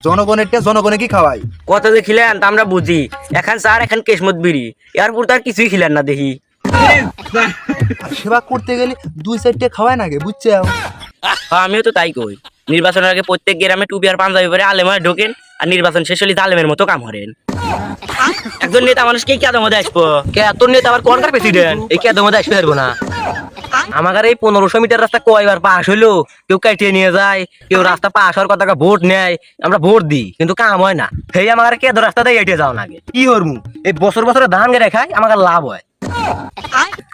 জনগণেরটা জনগণে কি খাওয়াই? কত যে খিলেন তা আমরা বুঝি। এখন স্যার এখন কেশমত বিড়ি এরপর তার কিছুই খিলেন না দেখি। আর সেবা করতে গেলে 2-4টা খাওয়ায় নাকি বুঝছে? আমিও তো তাই কই। নির্বাচনের আগে প্রত্যেক গ্রামে টুপি আর পাঞ্জাবি পরে আলেমায় ঢোকেন, আর নির্বাচন শেষ হলে জালেমের মতো কাম করেন। একজন নেতা মানুষকে কে মধ্যে আসবো? কে তোর নেতা আবার কোনকার প্রেসিডেন্ট? এই কে মধ্যে আসতে পারবো না। আমার এই 1500 মিটার রাস্তা কয়বার পাস হইলো, কেউ কাটিয়ে নিয়ে যায়, কেউ রাস্তা পাস হওয়ার কথা ভোট নেয়, আমরা ভোট দিই কিন্তু কাম হয় না। সেই আমার কে রাস্তা দিয়ে এটে যাও নাগে কি হরমু? এই বছর বছরে ধান গেড়ে খাই, আমার লাভ হয়।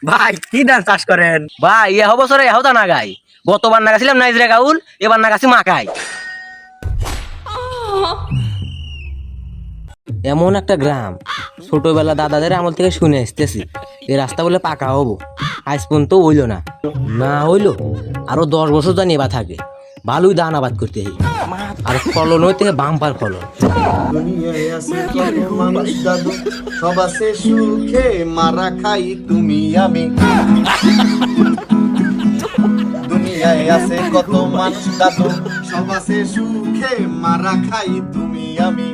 ভাই কি ধান চাষ করেন? ভাই এহ বছরে এহ ধান গাই। গতবার নাগাছিলাম নাইজরা গাউল, এবার নাগাছি মাকাই। এমন একটা গ্রাম ছোটবেলা দাদাদের আমল থেকে শুনে আসতেছি এই রাস্তা বলে পাকা হবো, আজ পর্যন্ত হইলো না। না হইলো আরো 10 বছর জানি এবার থাকে, ভালোই ধান আবাদ করতে হয়, আর ফলন হইতে বাম্পার ফলন। দুনিয়ায় আছে কত মানুষ দাদু, সব আছে সুখে মারা খাই তুমি আমি। দুনিয়ায় আছে কত মানুষ দাদু, সব আছে সুখে মারা খাই তুমি আমি।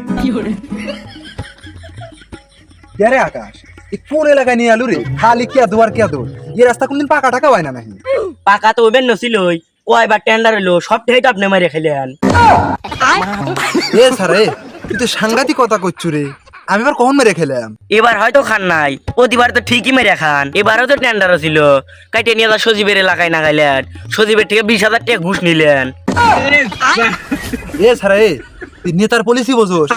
কে আকাশ, এই কোন এলাকায় নিয়ে আলু রে? খালি কে দোয়ার কে দোর, এই রাস্তা কোনদিন পাকা টাকা হয় না নাকি? পাকা তো ওবেন নছিলই, কয়বার টেন্ডার হলো, সব ঠেই তো আপনি মারে খেলেন। এ স্যারে তুই তো সাংঘাতিক কথা করছু রে, আমি এবার কখন মেরে খেলাম? এবার হয়তো খান নাই, প্রতিবার তো ঠিকই মেরে খান। এবারও তো টেন্ডারও ছিল, কাইটে নিয়ে সজীবের এলাকায় না গাইলেন, সজীবের থেকে 20,000 টাকা ঘুষ নিলেন। এ স্যারে তুই নেতার পলিসি বোঝোস?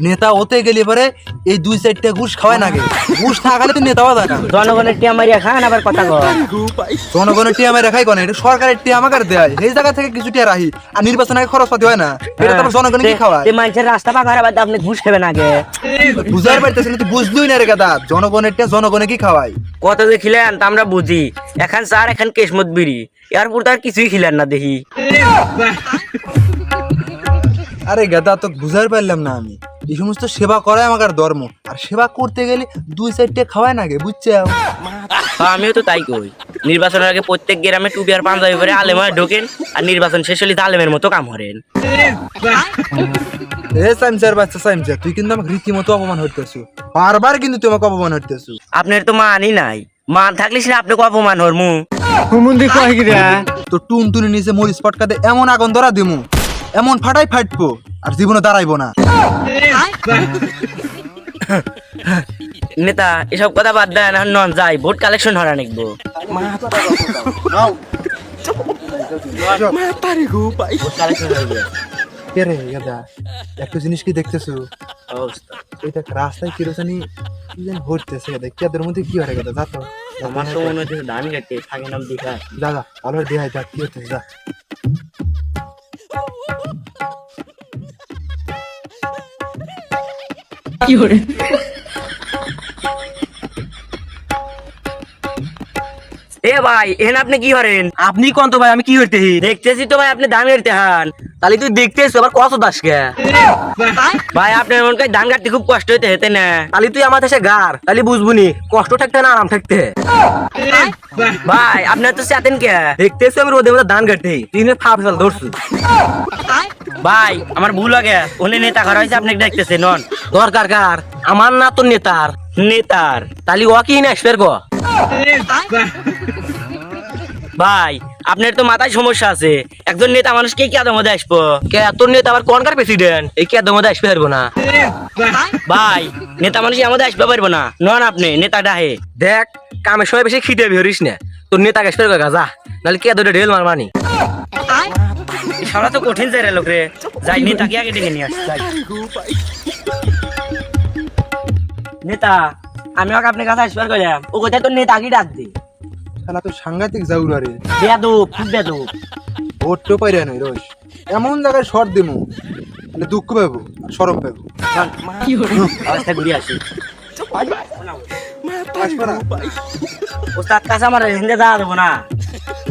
নেতা হতে গেলে পরে এই 2-4টা ঘুষ খাওয়ায় নাকি? ঘুষ না খালে তুই নেতা হওয়া যায় না। জনগণের টিয়া মারিয়া খান আবার কথা কর। জনগণের টিয়া আমি রেখাই কোনে, এটা সরকারের টিয়া আমাকে দেয়, এই জায়গা থেকে কিছু টিয়া রাহি, আর নির্বাচন আগে খরচ পাতি হয় না, এটা তো জনগণে কি খাওয়ায়? মানুষের রাস্তা পাকা হওয়ার বাদে আপনি ঘুষ খাবেন আগে? বুঝার পারতেছি না, তুই বুঝলই না রে গাদা, জনগণের টিয়া জনগণে কি খাওয়াই? কত যে খিলেন তা আমরা বুঝি। এখন স্যার এখন কেশমত বিড়ি এরপর তার কিছুই খিলেন না দেখি। আরে গাদা তো বুঝার পারলাম না আমি, এই সমস্ত সেবা করাই আমার ধর্ম, আর সেবা করতে গেলে 2-4টা খাওয়ায় নাকি বুঝছে? আমিও তো তাই কই। নির্বাচনের আগে প্রত্যেক গ্রামে টুপি আর পাঞ্জাবি পরে আলেমায় ঢোকেন, আর নির্বাচন শেষ হলে জালেমের মতো কাম করেন। এ সাইমচার বাচ্চা সাইমচার, তুই কিন্তু আমাকে রীতিমতো অপমান হইতেছু, বারবার কিন্তু তুই আমাকে অপমান হইতেছু। আপনার তো মানই নাই, মান থাকলে সে আপনাকে অপমান হরমু। তো টুনটুনি নিচে মরিচ পটকাতে এমন আগুন ধরা দিমু, এমন ফাটাই ফাটবো, আর জীবনে দাঁড়াইবো না। নেতা এসব কথা বাদ দেন, এখন নন যাই ভোট কালেকশন হরা নিকবো। কে রে গাদা, একটা জিনিস কি দেখতেছো? এই দেখ রাস্তায় কিরোসানি কি যেন ঘটতেছে গাদা, কেদের মধ্যে কি হয় গাদা? যা তো, আমার তো মনে হচ্ছে ধান কাটতে থাকে নাম দেখা। যা যা ভালো দেখাই যা কি হচ্ছে, যা। এ ভাই এখানে আপনি কি করেন? আপনি কোন তো ভাই, আমি কি করতে? দেখতেছি তো ভাই আপনি ধান কাটতে হান। তাহলে তুই দেখতেছ আবার কত দাসকে? ভাই আপনার মন করে ধান কাটতে খুব কষ্ট হইতে হেতে না? তাহলে তুই আমার দেশে গার, তাহলে বুঝবুনি কষ্ট থাকতে না আরাম থাকতে। ভাই আপনার তো চাতেন কে? দেখতেছি আমি রোদে মধ্যে ধান কাটতে, তুই ফাপ ফেল ধরছু। ভাই আমার ভুল আগে উনি নেতা ঘর হয়েছে আপনাকে দেখতেছে নন। দরকার কার? আমার না তোর নেতার? নেতার। তাহলে ও কি না আসবে গো? ভাই আপনার তো মাথায় সমস্যা আছে, একজন নেতা মানুষকে কি আদম মধ্যে আসবো? কে তোর নেতা আবার কোনকার প্রেসিডেন্ট? এই কি আদম মধ্যে আসবে পারবো না? ভাই নেতা মানুষ আমাদের আসবে পারবো না, নন আপনি নেতা ডাহে। দেখ কামের সময় বেশি খিটে ভিড়িস না, তোর নেতাকে আসবে গা যা, নাহলে কে ধরে ঢেল মার মানি। সারা তো কঠিন যায় রে লোক রে, যাই নেতাকে আগে ডেকে নিয়ে আসি। নেতা আমি ওকে আপনার কাছে আসবার করলাম, ও কোথায় তোর নেতাকে ডাক দি। শালা তো সাংঘাতিক জাউরা রে, বেয়াদব খুব বেয়াদব। ভোট তো পাইরা নই রোজ, এমন জায়গায় শর্ট দিমু তাহলে দুঃখ পাবো আর সরব পাবো। অবস্থা ঘুরে আসি। আসবো না? ওস্তাদ কাছে আমার হিন্দে যাওয়া দেবো না।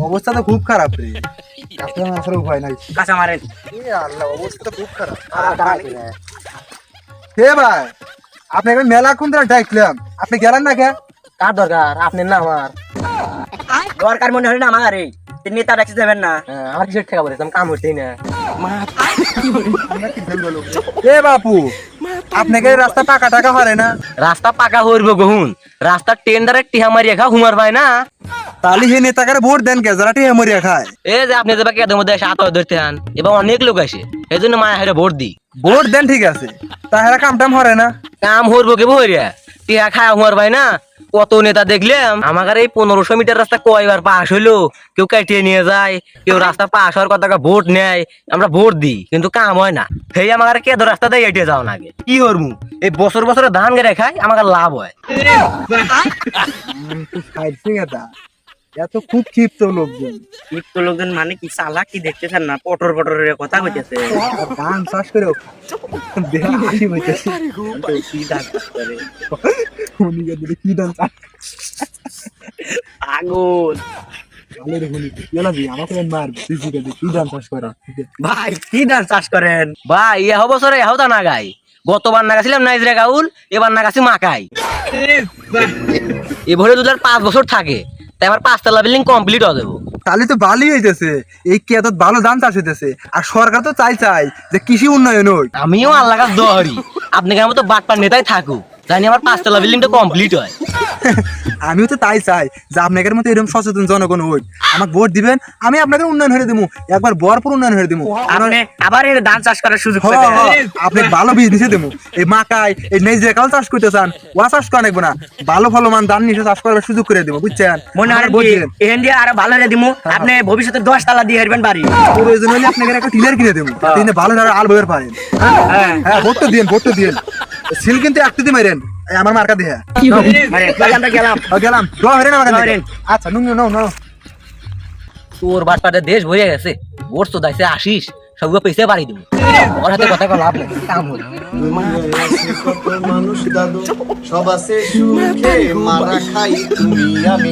অবস্থা তো খুব খারাপ রে, কাছে আসার উপায় নাই। কাঁচা মারেন। এ আল্লাহ, অবস্থা তো খুব খারাপ। হে ভাই, আপনাকে মেলাক্ষণ ধরে ডাকলাম, আপনি গেলেন না কে? কার দরকার? আপনার না আমার? দরকার মনে হয় না আমার, এই নেতা ডাকতে যাবেন না। আমার কিসের ঠেকা পড়েছে? আমি কাম করতেই না। এ বাপু আপনাকে রাস্তা পাকা টাকা হারে না রাস্তা পাকা হইব গহুন রাস্তা টেন্ডারে টিহা মারিয়া খা হুমার ভাই না তাহলে হে নেতাকে ভোট দেন কে যারা টিয়া মরিয়া খায় এই যে আপনি যেবা কেদের মধ্যে এসে আতর ধরতে হান এবং অনেক লোক আসে এই জন্য মায়া হেরে ভোট দি ভোট দেন ঠিক আছে তাহারা কাম টাম হরে না কাম হইব কে বইরিয়া টিহা খায়া হুমার ভাই না কত নেতা দেখলাম আমার এই 1500 মিটার রাস্তা কয়বার পাস হইলো কেউ কাটিয়ে নিয়ে যায় কেউ রাস্তা পাস হওয়ার কথা ভোট নেয় আমরা ভোট দিই কিন্তু কাম হয় না সেই আমার কেদ রাস্তা দিয়ে এটিয়ে যাও নাগে কি হরমু এই বছর বছরে ধান গেড়ে খাই আমার লাভ হয় এত খুব ক্ষিপ্ত লোকজন লিপ্ত লোকজন মানে কি চালাক কি দেখতেছেন না পটর পটরের কথা কইতেছে আর ধান চাষ করে হাসি হইতেছে কি ধান চাষ করে উনিকে দিলে কি ধান চাষ আগুন ভালো রে হুনি এলা দি আমাকে মার সিসিকে দি কি ধান চাষ করে ভাই কি ধান চাষ করেন ভাই ইহ বছরে এহতা না গাই গতবার নাগাছিলাম নাইজরা গাউল এবার নাগাছি মাকাই এবারে যদি আর 5 বছর থাকে তাই আমার 5 তলা বিল্ডিং কমপ্লিট হয়ে যাবো তাহলে তো ভালোই হইতেছে এই কেত ভালো ধান চাষ হইতেছে আর সরকার তো চাই যে কৃষি উন্নয়ন হোক আমিও আল্লাহ কাছে দোয়া করি আপনি কেমন তো বাটপার নেতাই থাকুক জানি আমার 5 তলা বিল্ডিংটা কমপ্লিট হয় আমিও তো তাই চাই যে আপনাদের মতো এরকম সচেতন জনগণ হোক আমাকে ভোট দিবেন আমি আপনাদের উন্নয়ন হয়ে দেবো একবার ভরপুর উন্নয়ন হয়ে দেবো আপনি আবার এর ধান চাষ করার সুযোগ হ, পাবেন হ, আপনি ভালো বিজনেসে দেবো এই মাকাই এই নেজরে কাল চাষ করতে চান ওয়া চাষ করা লাগবো না ভালো ভালো মান ধান নিয়ে চাষ করার সুযোগ করে দেবো বুঝছেন মনে হয় আমার ভোট দিবেন এখান দিয়ে আরো ভালো করে দিমু আপনি ভবিষ্যতে 10 তালা দিয়ে হারবেন বাড়ি প্রয়োজন হলে আপনাকে একটা টিলার কিনে দেবো তিনি ভালো ধরে আল বইয়ের পারেন হ্যাঁ ভোট তো দিন সিল কিন্তু একটু দিয়ে মারেন এই আমার মার্কা দিয়ে মানে তাহলে আমরা গেলাম গেলাম ড্র হেরেন আমাকে draw হেরেন। আচ্ছা নুন নো তোর বাটপাতে দেশ ভরে গেছে ভোট তো দাইছে আসিস সবগুলো পয়সা বাড়ি দিব ওর হাতে কথা লাভ নেই কাম হল দুনিয়ায় আছে কত মানুষ দাদু সব আছে সুখে মারা খাই তুমি আমি